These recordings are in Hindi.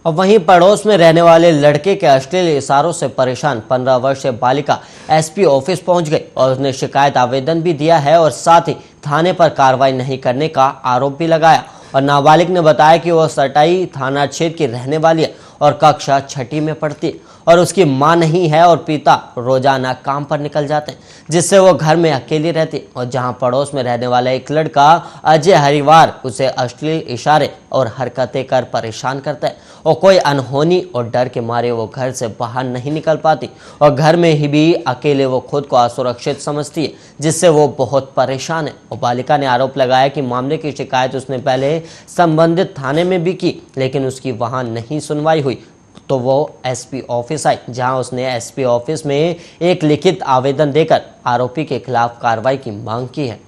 और वहीं पड़ोस में रहने वाले लड़के के अश्लील इशारों से परेशान 15 वर्षीय बालिका एसपी ऑफिस पहुंच गई और उसने शिकायत आवेदन भी दिया है और साथ ही थाने पर कार्रवाई नहीं करने का आरोप भी लगाया। और नाबालिग ने बताया कि वह सटाई थाना क्षेत्र की रहने वाली है और कक्षा 6वीं में पढ़ती है और उसकी मां नहीं है और पिता रोजाना काम पर निकल जाते हैं, जिससे वो घर में अकेली रहती है। और जहां पड़ोस में रहने वाला एक लड़का अजय हरिवार उसे अश्लील इशारे और हरकतें कर परेशान करता है और कोई अनहोनी और डर के मारे वो घर से बाहर नहीं निकल पाती और घर में ही भी अकेले वो खुद को असुरक्षित समझती है, जिससे वो बहुत परेशान है। और बालिका ने आरोप लगाया कि मामले की शिकायत उसने पहले संबंधित थाने में भी की, लेकिन उसकी वहां नहीं सुनवाई हुई तो वो एसपी ऑफिस आई, जहां उसने एसपी ऑफिस में एक लिखित आवेदन देकर आरोपी के खिलाफ कार्रवाई की मांग की है।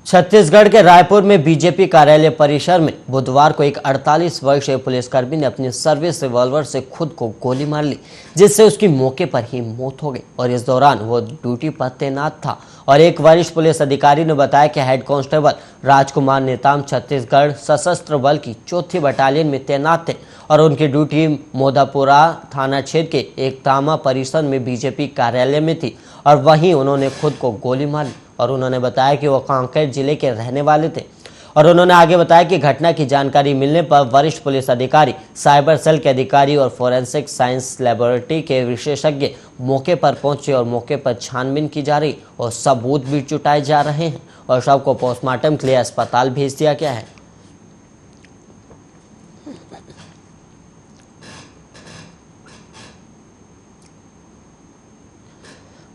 छत्तीसगढ़ के रायपुर में बीजेपी कार्यालय परिसर में बुधवार को एक 48 वर्षीय पुलिसकर्मी ने अपनी सर्विस रिवॉल्वर से खुद को गोली मार ली, जिससे उसकी मौके पर ही मौत हो गई। और इस दौरान वो ड्यूटी पर तैनात था। और एक वरिष्ठ पुलिस अधिकारी ने बताया कि हेड कांस्टेबल राजकुमार नेताम छत्तीसगढ़ सशस्त्र बल की 4थी बटालियन में तैनात थे और उनकी ड्यूटी मोदापुरा थाना क्षेत्र के एक तामा परिसर में बीजेपी कार्यालय में थी और वहीं उन्होंने खुद को गोली मार ली। और उन्होंने बताया कि वो कांकेर जिले के रहने वाले थे। और उन्होंने आगे बताया कि घटना की जानकारी मिलने पर वरिष्ठ पुलिस अधिकारी, साइबर सेल के अधिकारी और फोरेंसिक साइंस लैबोरेटरी के विशेषज्ञ मौके पर पहुंचे और मौके पर छानबीन की जा रही और सबूत भी जुटाए जा रहे हैं और शव को पोस्टमार्टम के लिए अस्पताल भेज दिया गया है।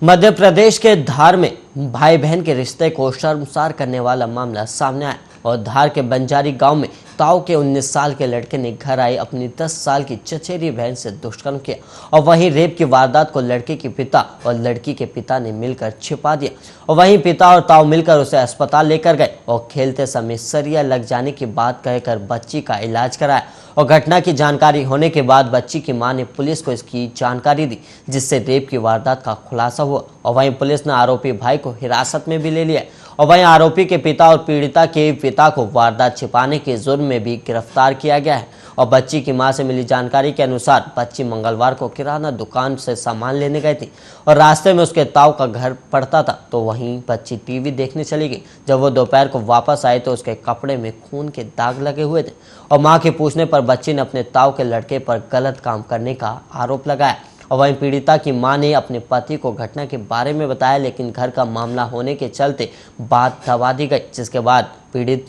मध्य प्रदेश के धार में भाई बहन के रिश्ते को शर्मसार करने वाला मामला सामने आया और धार के बंजारी गांव में ताऊ के 19 साल के लड़के ने घर आई अपनी 10 साल की चचेरी बहन से दुष्कर्म किया और वहीं रेप की वारदात को लड़के के पिता और लड़की के पिता ने मिलकर छिपा दिया। और वहीं पिता और ताऊ मिलकर उसे अस्पताल लेकर गए और खेलते समय सरिया लग जाने की बात कहकर बच्ची का इलाज कराया। और घटना की जानकारी होने के बाद बच्ची की मां ने पुलिस को इसकी जानकारी दी, जिससे रेप की वारदात का खुलासा हुआ। और वहीं पुलिस ने आरोपी भाई को हिरासत में भी ले लिया और वहीं आरोपी के पिता और पीड़िता के पिता को वारदात छिपाने के जुर्म में भी गिरफ्तार किया गया है। और बच्ची की मां से मिली जानकारी के अनुसार बच्ची मंगलवार को किराना दुकान से सामान लेने गई थी और रास्ते में उसके ताऊ का घर पड़ता था, तो वहीं बच्ची टीवी देखने चली गई। जब वो दोपहर को वापस आई तो उसके कपड़े में खून के दाग लगे हुए थे और मां के पूछने पर बच्ची ने अपने ताऊ के लड़के पर गलत काम करने का आरोप लगाया। और वहीं पीड़िता की मां ने अपने पति को घटना के बारे में बताया, लेकिन घर का मामला होने के चलते बात दबा दी गई, जिसके बाद पीड़ित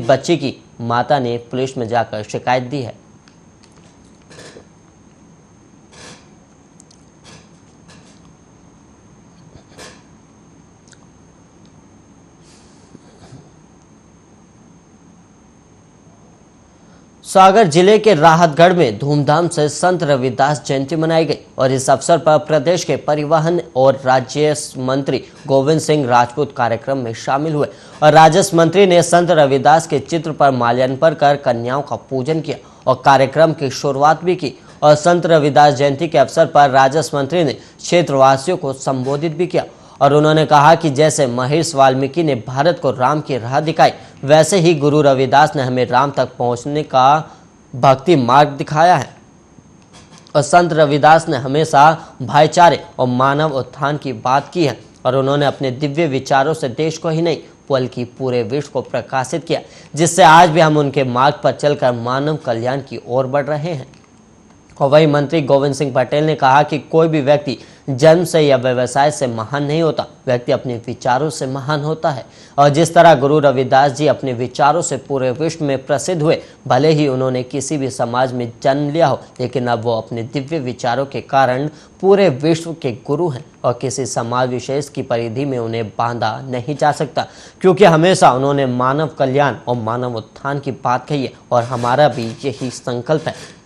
बच्ची की माता ने पुलिस में जाकर शिकायत दी है। सागर जिले के राहतगढ़ में धूमधाम से संत रविदास जयंती मनाई गई और इस अवसर पर प्रदेश के परिवहन और राजस्व मंत्री गोविंद सिंह राजपूत कार्यक्रम में शामिल हुए और राजस्व मंत्री ने संत रविदास के चित्र पर माल्यार्पण कर कन्याओं का पूजन किया और कार्यक्रम की शुरुआत भी की। और संत रविदास जयंती के अवसर पर राजस्व मंत्री ने क्षेत्रवासियों को संबोधित भी किया और उन्होंने कहा कि जैसे महर्षि वाल्मीकि ने भारत को राम की राह दिखाई, वैसे ही गुरु रविदास ने हमें राम तक पहुंचने का भक्ति मार्ग दिखाया है। और संत रविदास ने हमेशा भाईचारे और मानव उत्थान की बात की है और उन्होंने अपने दिव्य विचारों से देश को ही नहीं बल्कि पूरे विश्व को प्रकाशित किया, जिससे आज भी हम उनके मार्ग पर चलकर मानव कल्याण की ओर बढ़ रहे हैं। और वही मंत्री गोविंद सिंह पटेल ने कहा कि कोई भी व्यक्ति जन्म से या व्यवसाय से महान नहीं होता, व्यक्ति अपने विचारों से महान होता है। और जिस तरह गुरु रविदास जी अपने विचारों से पूरे विश्व में प्रसिद्ध हुए, भले ही उन्होंने किसी भी समाज में जन्म लिया हो, लेकिन अब वो अपने दिव्य विचारों के कारण पूरे विश्व के गुरु हैं और किसी समाज विशेष की परिधि में उन्हें बांधा नहीं जा सकता, क्योंकि हमेशा उन्होंने मानव कल्याण और मानव उत्थान की बात कही है और हमारा भी यही संकल्प है।